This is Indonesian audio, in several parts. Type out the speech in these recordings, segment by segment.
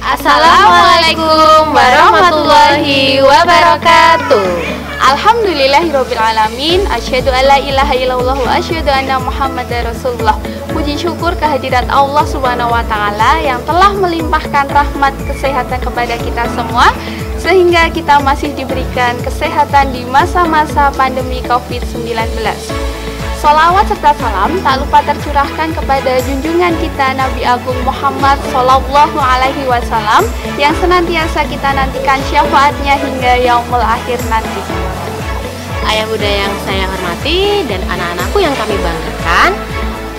Assalamualaikum warahmatullahi wabarakatuh. Alhamdulillahirrabbilalamin. Asyhadu an la ilaha illallah wa asyhadu anna Muhammadar Rasulullah. Puji syukur kehadirat Allah Subhanahu wa taala yang telah melimpahkan rahmat kesehatan kepada kita semua sehingga kita masih diberikan kesehatan di masa-masa pandemi Covid-19. Sholawat serta salam tak lupa tercurahkan kepada junjungan kita Nabi Agung Muhammad Sallallahu Alaihi Wasallam yang senantiasa kita nantikan syafaatnya hingga yaumul akhir nanti. Ayah bunda yang saya hormati dan anak-anakku yang kami banggakan,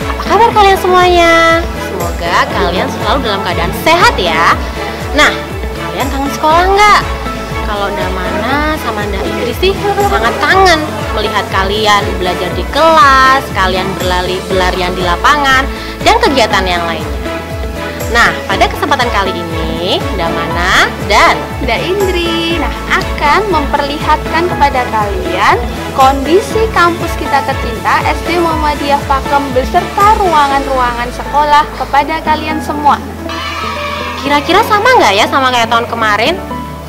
apa kabar kalian semuanya? Semoga kalian selalu dalam keadaan sehat ya. Nah, kalian kangen sekolah nggak? Kalau Nda Mana sama Nda Indri sih sangat kangen melihat kalian belajar di kelas, kalian berlarian di lapangan, dan kegiatan yang lainnya. Nah, pada kesempatan kali ini, Nda Mana dan Nda Indri akan memperlihatkan kepada kalian kondisi kampus kita tercinta SD Muhammadiyah Pakem beserta ruangan-ruangan sekolah kepada kalian semua. Kira-kira sama nggak ya sama kayak tahun kemarin?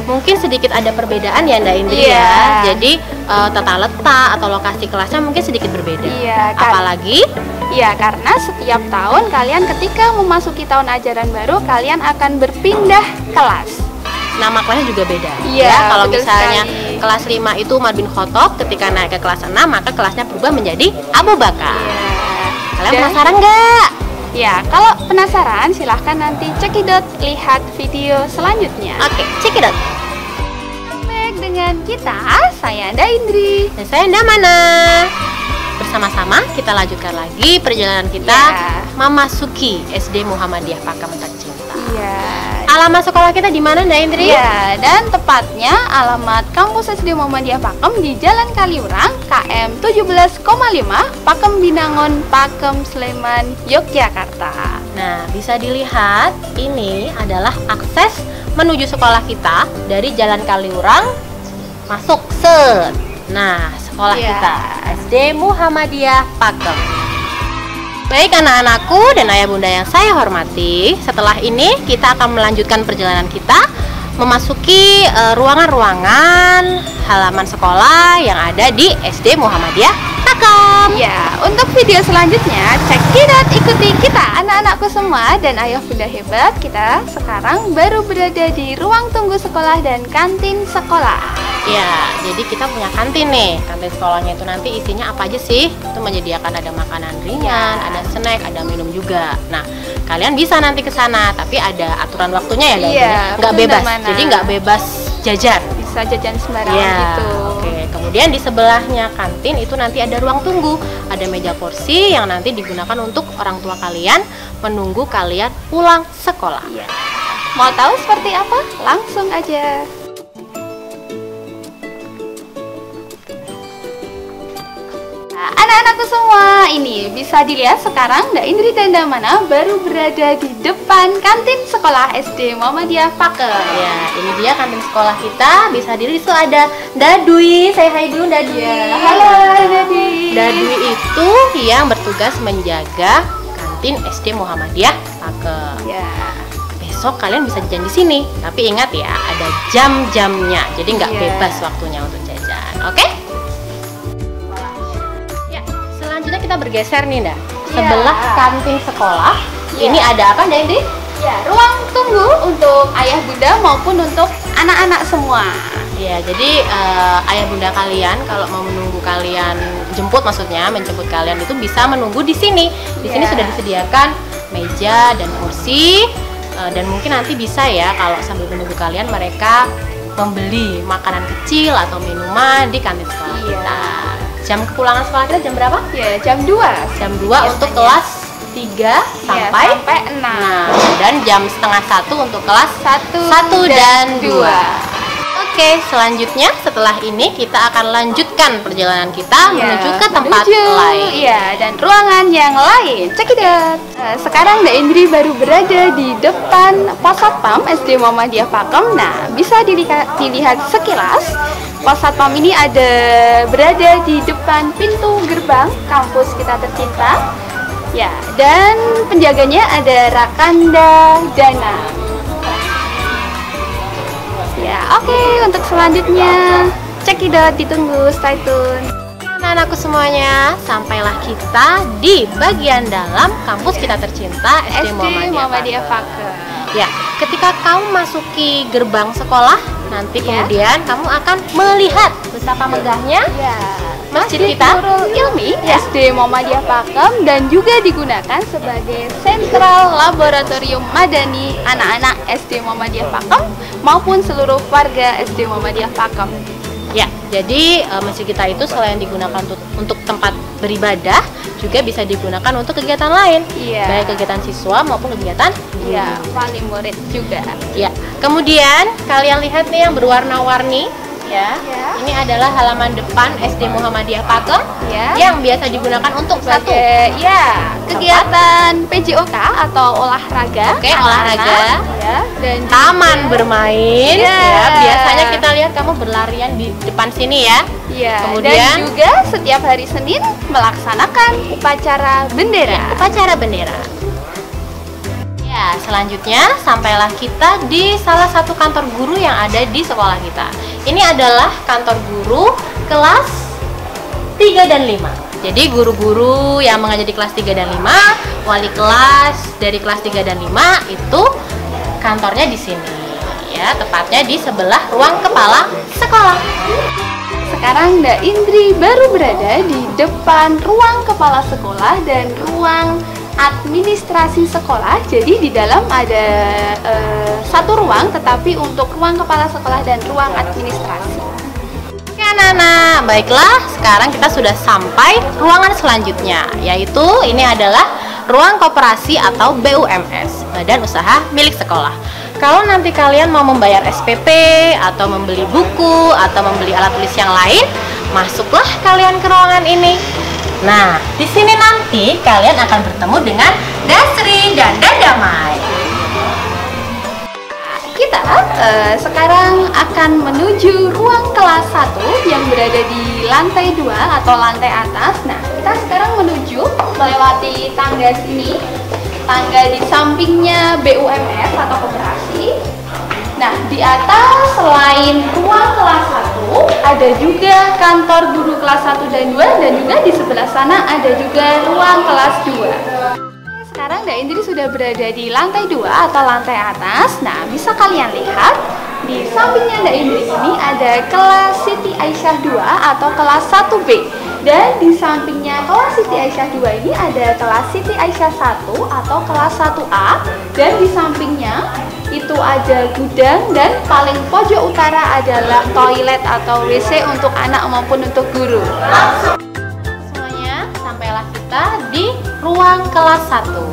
Mungkin sedikit ada perbedaan ya Nda Indri ya. Jadi tata letak atau lokasi kelasnya mungkin sedikit berbeda. Apalagi? Ya, karena setiap tahun kalian ketika memasuki tahun ajaran baru kalian akan berpindah kelas. Nama kelasnya juga beda. Iya, kalau misalnya kelas 5 itu Umar bin Khattab, ketika naik ke kelas 6 maka kelasnya berubah menjadi Abu Bakar. Kalian penasaran nggak? Ya, kalau penasaran silahkan nanti cekidot lihat video selanjutnya. Oke, cekidot. Baik, dengan kita, saya Nda Indri dan saya Nda Mana. Bersama-sama kita lanjutkan lagi perjalanan kita memasuki SD Muhammadiyah Pakem tercinta. Alamat sekolah kita di mana Nda Indri? Ya, dan tepatnya alamat kampus SD Muhammadiyah Pakem di Jalan Kaliurang, KM 17,5, Pakem Binangun, Pakem, Sleman, Yogyakarta. Nah, bisa dilihat ini adalah akses menuju sekolah kita dari Jalan Kaliurang masuk set. Nah, sekolah kita SD Muhammadiyah Pakem. Baik anak-anakku dan ayah bunda yang saya hormati, setelah ini kita akan melanjutkan perjalanan kita memasuki ruangan-ruangan halaman sekolah yang ada di SD Muhammadiyah Pakem. Ya, untuk video selanjutnya cekidot ikuti kita anak-anakku semua dan ayah bunda hebat. Kita sekarang baru berada di ruang tunggu sekolah dan kantin sekolah. Ya, jadi kita punya kantin nih. Kantin sekolahnya itu nanti isinya apa aja sih? Itu menyediakan ada makanan ringan, ada snack, ada minum juga. Nah, kalian bisa nanti ke sana, tapi ada aturan waktunya ya, nggak bebas. Jadi nggak bebas jajan. Bisa jajan sembarangan gitu. Oke. Kemudian di sebelahnya kantin itu nanti ada ruang tunggu, ada meja kursi yang nanti digunakan untuk orang tua kalian menunggu kalian pulang sekolah. Mau tahu seperti apa? Langsung aja. Anak-anakku semua, ini bisa dilihat sekarang Nda Indri dan Nda Mana baru berada di depan kantin sekolah SD Muhammadiyah Pakem. Ya, ini dia kantin sekolah kita. Bisa dilihat itu ada Nda Dwi. Saya hai dulu Nda Dwi. Halo Nda Dwi. Nda Dwi itu yang bertugas menjaga kantin SD Muhammadiyah Pakem. Besok kalian bisa jajan di sini, tapi ingat ya ada jam-jamnya. Jadi nggak bebas waktunya untuk jajan. Oke? Selanjutnya kita bergeser nih Nda. Sebelah kantin sekolah ini ada apa Nda Indri? Ya, ruang tunggu untuk ayah bunda maupun untuk anak-anak semua. Ya, jadi ayah bunda kalian kalau mau menunggu kalian jemput, maksudnya menjemput kalian itu bisa menunggu di sini. Di sini sudah disediakan meja dan kursi, dan mungkin nanti bisa ya kalau sambil menunggu kalian mereka membeli makanan kecil atau minuman di kantin sekolah kita. Jam kepulangan sekolah kita jam berapa? Ya, jam 2. Jam 2 untuk kelas 3 sampai 6. Dan jam setengah 1 untuk kelas 1 dan 2. Oke, selanjutnya setelah ini kita akan lanjutkan perjalanan kita menuju ke tempat lain. Iya, dan ruangan yang lain. Cekidot. Sekarang Nda Indri baru berada di depan Pos Satpam SD Muhammadiyah Pakem. Nah, bisa dilihat sekilas. Pos Satpam ini berada di depan pintu gerbang kampus kita tercinta. Ya, dan penjaganya ada Rakanda Dana. Ya, oke, untuk selanjutnya cekidot, ditunggu, stay tune. Anak-anakku semuanya, sampailah kita di bagian dalam kampus kita tercinta SD Muhammadiyah Pakem. Pakem. Ya, ketika kamu masuki gerbang sekolah, nanti Ya. kemudian kamu akan melihat betapa megahnya Ya, masjid kita Nurul Ilmi Ya. SD Muhammadiyah Pakem dan juga digunakan sebagai sentral laboratorium madani anak-anak SD Muhammadiyah Pakem maupun seluruh warga SD Muhammadiyah Pakem. Ya, jadi masjid kita itu selain digunakan untuk tempat beribadah, juga bisa digunakan untuk kegiatan lain, Iya. baik kegiatan siswa maupun kegiatan guru. Ya, wali murid juga. Ya, kemudian kalian lihat nih yang berwarna-warni, ya. Ya. Ini adalah halaman depan SD Muhammadiyah Pakem Ya. yang biasa digunakan untuk satu. Sebagai kegiatan PJOK atau olahraga. Oke, olahraga. Ya, dan Taman bermain, Ya. ya. Biasanya kita lihat kamu berlarian di depan sini ya. ya, Kemudian- dan juga setiap hari Senin melaksanakan upacara bendera. Upacara bendera. Ya, selanjutnya sampailah kita di salah satu kantor guru yang ada di sekolah kita. Ini adalah kantor guru kelas 3 dan 5. Jadi guru-guru yang mengajar di kelas 3 dan 5, wali kelas dari kelas 3 dan 5 itu kantornya di sini. Ya, tepatnya di sebelah ruang kepala sekolah. Sekarang Mbak Indri baru berada di depan ruang kepala sekolah dan ruang administrasi sekolah. Jadi di dalam ada satu ruang, tetapi untuk ruang kepala sekolah dan ruang administrasi. Oke anak-anak, baiklah sekarang kita sudah sampai ruangan selanjutnya, yaitu ini adalah ruang koperasi atau BUMS, Badan Usaha Milik Sekolah. Kalau nanti kalian mau membayar SPP atau membeli buku atau membeli alat tulis yang lain, masuklah kalian ke ruangan ini. Nah, di sini nanti kalian akan bertemu dengan Dasri dan Damai. Kita sekarang akan menuju ruang kelas 1 yang berada di lantai 2 atau lantai atas. Nah, kita sekarang menuju melewati tangga sini. Tangga di sampingnya BUMS atau koperasi. Nah, di atas selain ruang kelas 1 ada juga kantor guru kelas 1 dan 2, dan juga di sebelah sana ada juga ruang kelas 2. Sekarang Mbak Indri sudah berada di lantai 2 atau lantai atas. Nah, bisa kalian lihat di sampingnya Mbak Indri ini ada kelas Siti Aisyah 2 atau kelas 1B. Dan di sampingnya kelas Siti Aisyah 2 ini ada kelas Siti Aisyah 1 atau kelas 1A. Dan di sampingnya itu ada gudang, dan paling pojok utara adalah toilet atau WC untuk anak maupun untuk guru. Semuanya, sampailah kita di ruang kelas 1.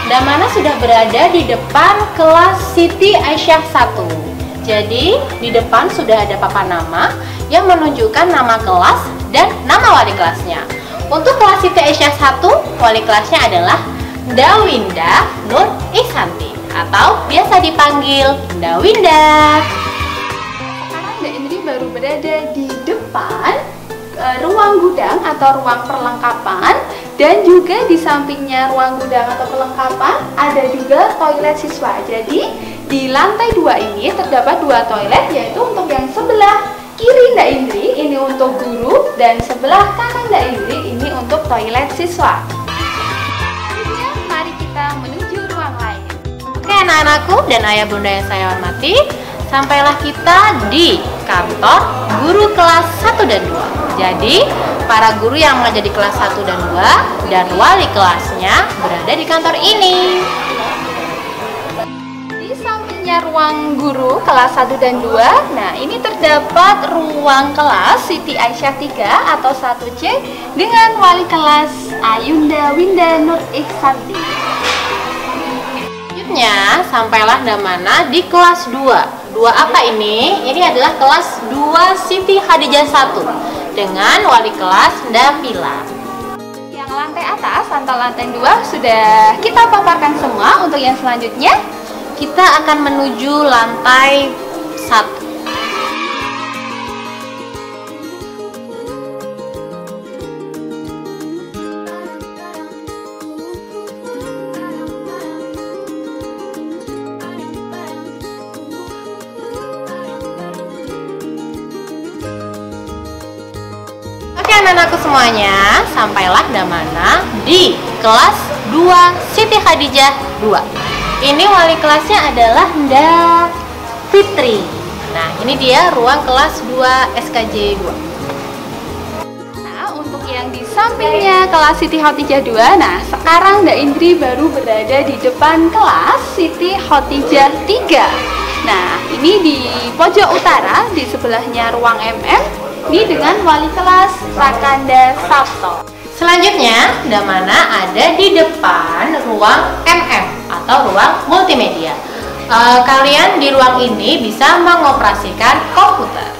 Damana sudah berada di depan kelas Siti Aisyah 1. Jadi, di depan sudah ada papan nama yang menunjukkan nama kelas dan nama wali kelasnya. Untuk kelas Siti Aisyah 1, wali kelasnya adalah Dawinda Nur Ihsanti atau biasa dipanggil Dawinda. Sekarang Mbak Indri baru berada di depan ruang gudang atau ruang perlengkapan, dan juga di sampingnya ruang gudang atau perlengkapan ada juga toilet siswa. Jadi di lantai 2 ini terdapat 2 toilet, yaitu untuk yang sebelah kiri Mbak Indri ini untuk guru, dan sebelah kanan Mbak Indri ini untuk toilet siswa. Selanjutnya, mari kita menuju ruang lain. Oke anak-anakku dan ayah bunda yang saya hormati, sampailah kita di kantor guru kelas 1 dan 2. Jadi, para guru yang mengajar di kelas 1 dan 2 dan wali kelasnya berada di kantor ini. Di sampingnya ruang guru kelas 1 dan 2, nah ini terdapat ruang kelas Siti Aisyah 3 atau 1C dengan wali kelas Ayunda Winda Nur Ihsanti. Selanjutnya, sampailah Damana di kelas 2. 2 apa ini? Ini adalah kelas 2 Siti Khadijah 1 dengan wali kelas Davila. Yang lantai atas atau lantai 2 sudah kita paparkan semua. Untuk yang selanjutnya, Kita akan menuju lantai 1. anak-anakku semuanya, sampailah Damana di kelas 2 Siti Khadijah 2. Ini wali kelasnya adalah Nda Fitri. Nah, ini dia ruang kelas 2 SKJ 2. Nah, untuk yang di sampingnya kelas Siti Khadijah 2, nah sekarang Nda Indri baru berada di depan kelas Siti Khadijah 3. Nah, ini di pojok utara, di sebelahnya ruang MM, ini dengan wali kelas Rakanda Sabto. Selanjutnya, Damana ada di depan ruang MM atau ruang multimedia. Kalian di ruang ini bisa mengoperasikan komputer.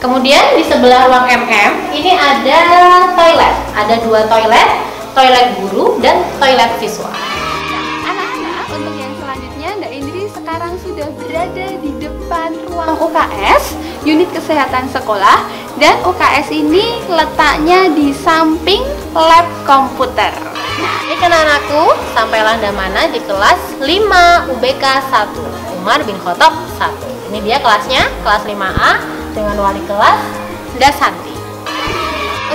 Kemudian di sebelah ruang MM ini ada toilet. Ada 2 toilet, toilet guru dan toilet siswa. Anak-anak, untuk yang selanjutnya Nda Indri sekarang sudah berada di depan ruang UKS, unit kesehatan sekolah, dan UKS ini letaknya di samping lab komputer. Baik anak-anakku, sampailah Damana di kelas 5 UBK 1 Umar bin Khattab 1. Ini dia kelasnya, kelas 5A dengan wali kelas Nda Santi.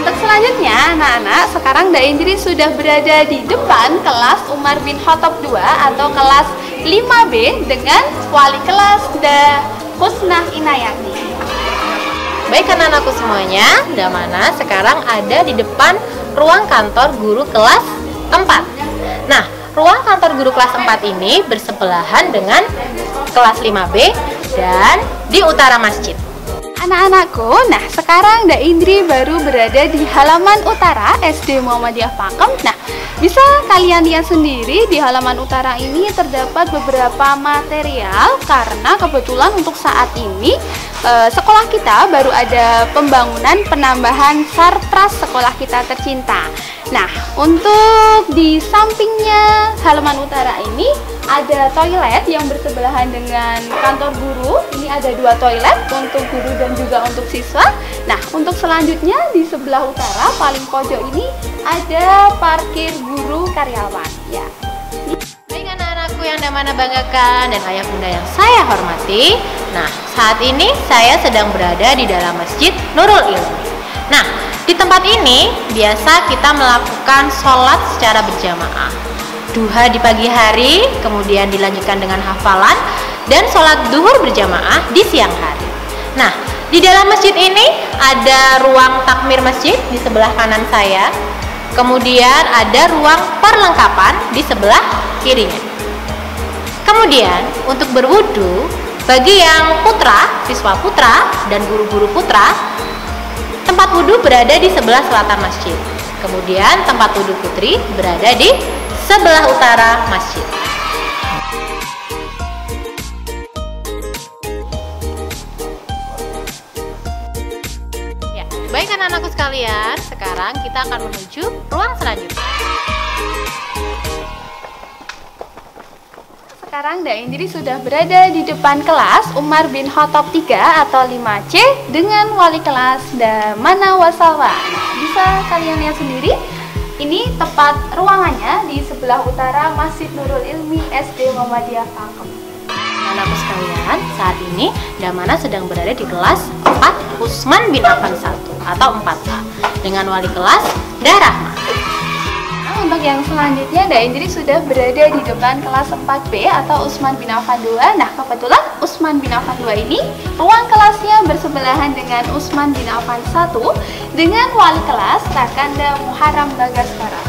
Untuk selanjutnya, anak-anak, sekarang Nda Indri sudah berada di depan kelas Umar bin Khattab 2 atau kelas 5B dengan wali kelas Nda Husnah Inayati. Baik anak-anakku semuanya, Damana sekarang ada di depan ruang kantor guru kelas 4. Nah, ruang kantor guru kelas 4 ini bersebelahan dengan kelas 5B dan di utara masjid. Anak-anakku, nah sekarang Nda Indri baru berada di halaman utara SD Muhammadiyah Pakem. Nah, bisa kalian lihat sendiri di halaman utara ini terdapat beberapa material karena kebetulan untuk saat ini sekolah kita baru ada pembangunan penambahan sarpras sekolah kita tercinta. Nah, untuk di sampingnya halaman utara ini ada toilet yang bersebelahan dengan kantor guru. Ini ada 2 toilet untuk guru dan juga untuk siswa. Nah, untuk selanjutnya di sebelah utara paling pojok ini ada parkir guru karyawan. Ya. Baik anak-anakku yang Damana banggakan dan ayah bunda yang saya hormati. Nah, saat ini saya sedang berada di dalam Masjid Nurul Ilmi. Nah, di tempat ini biasa kita melakukan sholat secara berjamaah. Duha di pagi hari, kemudian dilanjutkan dengan hafalan dan sholat duhur berjamaah di siang hari. Nah, di dalam masjid ini ada ruang takmir masjid di sebelah kanan saya. Kemudian ada ruang perlengkapan di sebelah kirinya. Kemudian untuk berwudu, bagi yang putra, siswa putra dan guru-guru putra, tempat wudu berada di sebelah selatan masjid. Kemudian tempat wudu putri berada di sebelah utara masjid. Ya, baik anak-anakku sekalian, sekarang kita akan menuju ruang selanjutnya. Sekarang Nda Indri sudah berada di depan kelas Umar bin Khattab 3 atau 5C dengan wali kelas Damana Wasalwa. Bisa kalian lihat sendiri, ini tepat ruangannya di sebelah utara Masjid Nurul Ilmi SD Muhammadiyah Pakem. Anak-anakku sekalian, saat ini Damana sedang berada di kelas 4 Usman bin Affan 1 atau 4A dengan wali kelas Darahma. Untuk yang selanjutnya, Nda Indri sudah berada di depan kelas 4B atau Usman bin Affan 2. Nah, kebetulan Usman bin Affan 2 ini ruang kelasnya bersebelahan dengan Usman bin Affan 1 dengan wali kelas Rakanda Muharram Bagaskara.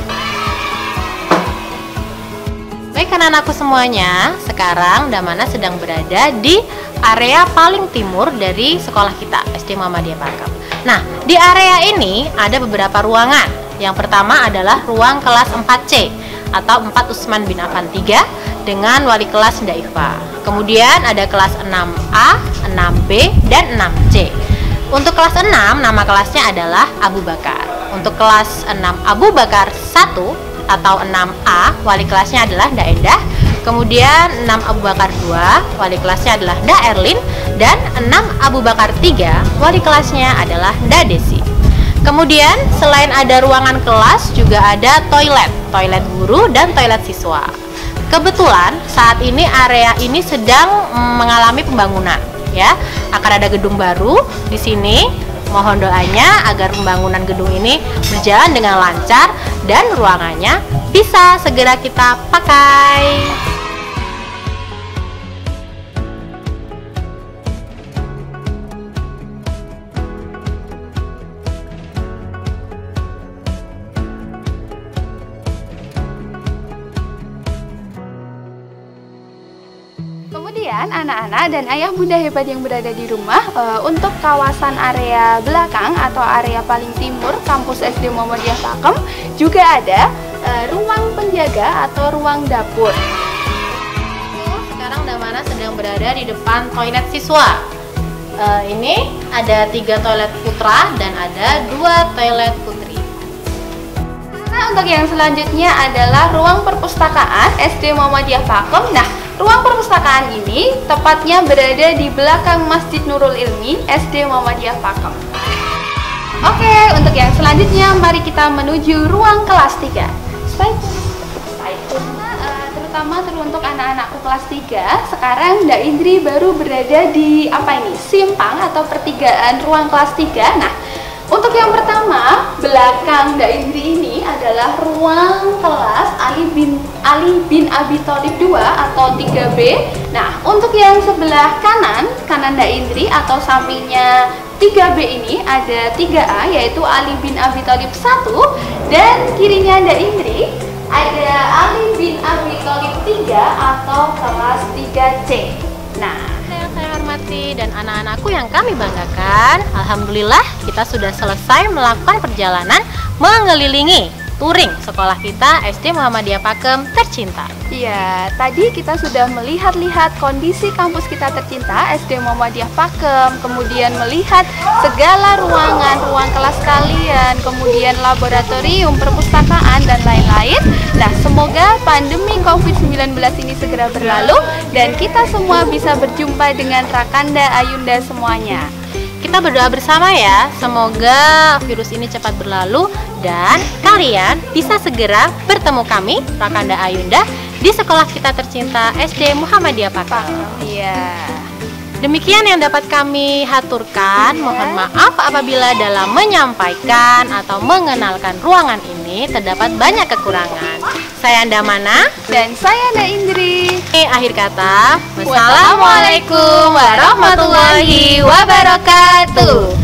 Baik anak-anakku semuanya, sekarang Damana sedang berada di area paling timur dari sekolah kita, SD Muhammadiyah Pakem. Nah, di area ini ada beberapa ruangan. Yang pertama adalah ruang kelas 4C atau 4 Usman bin Affan 3 dengan wali kelas Nda Iva. Kemudian ada kelas 6A, 6B, dan 6C. Untuk kelas 6, nama kelasnya adalah Abu Bakar. Untuk kelas 6 Abu Bakar 1 atau 6A, wali kelasnya adalah Nda Endah. Kemudian 6 Abu Bakar 2, wali kelasnya adalah Nda Erlin. Dan 6 Abu Bakar 3, wali kelasnya adalah Nda Desi. Kemudian selain ada ruangan kelas juga ada toilet guru dan toilet siswa. Kebetulan saat ini area ini sedang mengalami pembangunan, ya. Akan ada gedung baru di sini Mohon doanya agar pembangunan gedung ini berjalan dengan lancar dan ruangannya bisa segera kita pakai. Kemudian anak-anak dan ayah bunda hebat yang berada di rumah, untuk kawasan area belakang atau area paling timur kampus SD Muhammadiyah Pakem juga ada ruang penjaga atau ruang dapur. Sekarang Damana sedang berada di depan toilet siswa. Ini ada 3 toilet putra dan ada 2 toilet putri. Nah, untuk yang selanjutnya adalah ruang perpustakaan SD Muhammadiyah Pakem. Nah, ruang perpustakaan ini tepatnya berada di belakang Masjid Nurul Ilmi SD Muhammadiyah Pakem. Oke, untuk yang selanjutnya mari kita menuju ruang kelas 3. Terutama untuk anak-anakku kelas 3, sekarang Nda Indri baru berada di simpang atau pertigaan ruang kelas 3. Nah, untuk yang pertama, belakang Nda Indri ini adalah ruang kelas Ali bin Abi Thalib 2 atau 3B. Nah, untuk yang sebelah kanan Nda Indri atau sampingnya 3B ini ada 3A yaitu Ali bin Abi Thalib 1, dan kirinya Nda Indri ada Ali bin Abi Thalib 3 atau kelas 3C. Nah, yang saya hormati dan anak-anakku yang kami banggakan, alhamdulillah kita sudah selesai melakukan perjalanan mengelilingi touring sekolah kita SD Muhammadiyah Pakem tercinta. Iya, tadi kita sudah melihat-lihat kondisi kampus kita tercinta SD Muhammadiyah Pakem, kemudian melihat segala ruangan, ruang kelas kalian, kemudian laboratorium, perpustakaan, dan lain-lain. Nah, semoga pandemi COVID-19 ini segera berlalu dan kita semua bisa berjumpa dengan Rakanda, Ayunda semuanya. Kita berdoa bersama ya, semoga virus ini cepat berlalu dan kalian bisa segera bertemu kami, Rakanda Ayunda, di sekolah kita tercinta SD Muhammadiyah Pakem. Iya. Demikian yang dapat kami haturkan. Mohon maaf apabila dalam menyampaikan atau mengenalkan ruangan ini terdapat banyak kekurangan. Saya Damana dan saya Nda Indri. Akhir kata, wassalamualaikum warahmatullahi wabarakatuh.